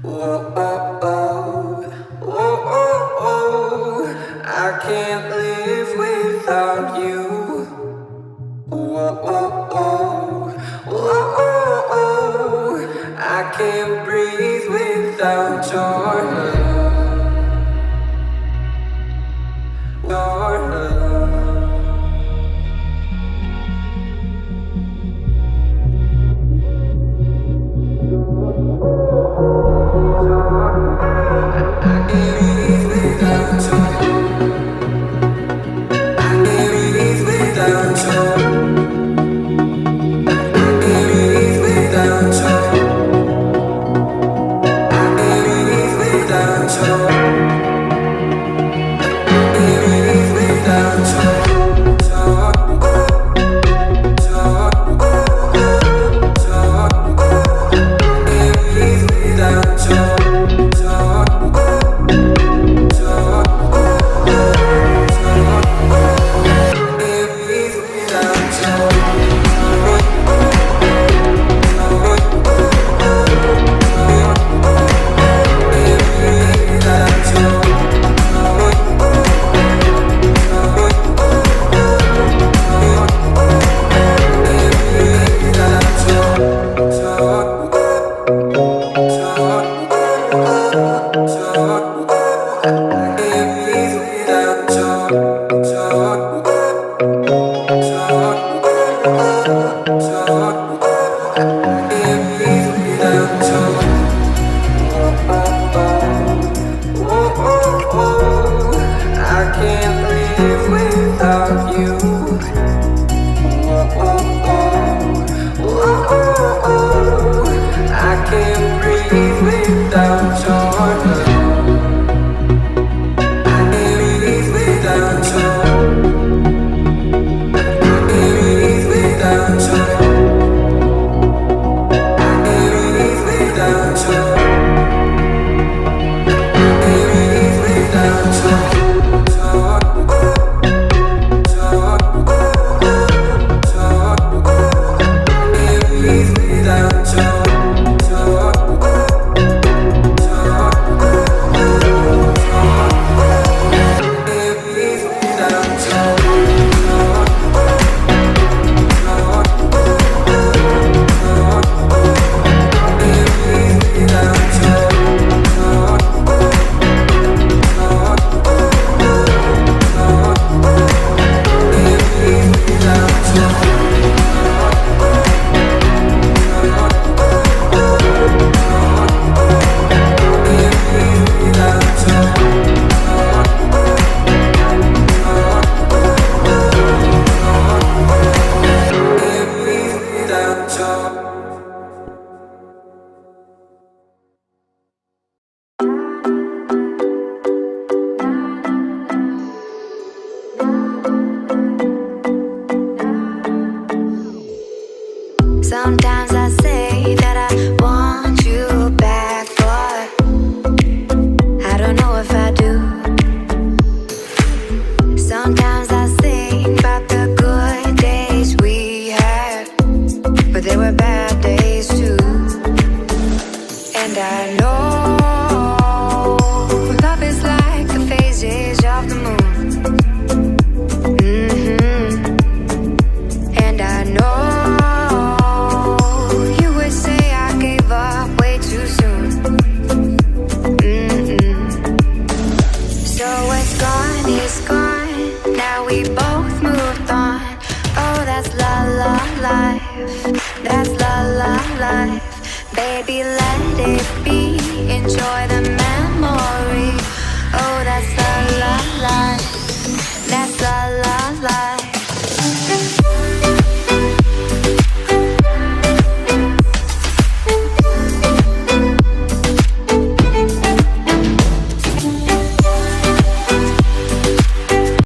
Whoa, oh, oh, whoa, oh, oh, I can't live without you. Whoa, oh, oh, whoa, oh, oh, I can't breathe without your love. Your love. Oh, oh, oh, oh, oh, oh. Sometimes I say that I want you back, but I don't know if I do. Sometimes I think about the good days we had, but there were bad days too. And I know love is like the phases of the moon. And I know you would say I gave up way too soon. So it's gone, it's gone. Now we both moved on. Oh, that's la la life. That's la la life. Baby, let it be. Enjoy the memory. Oh, that's la la life. That's la la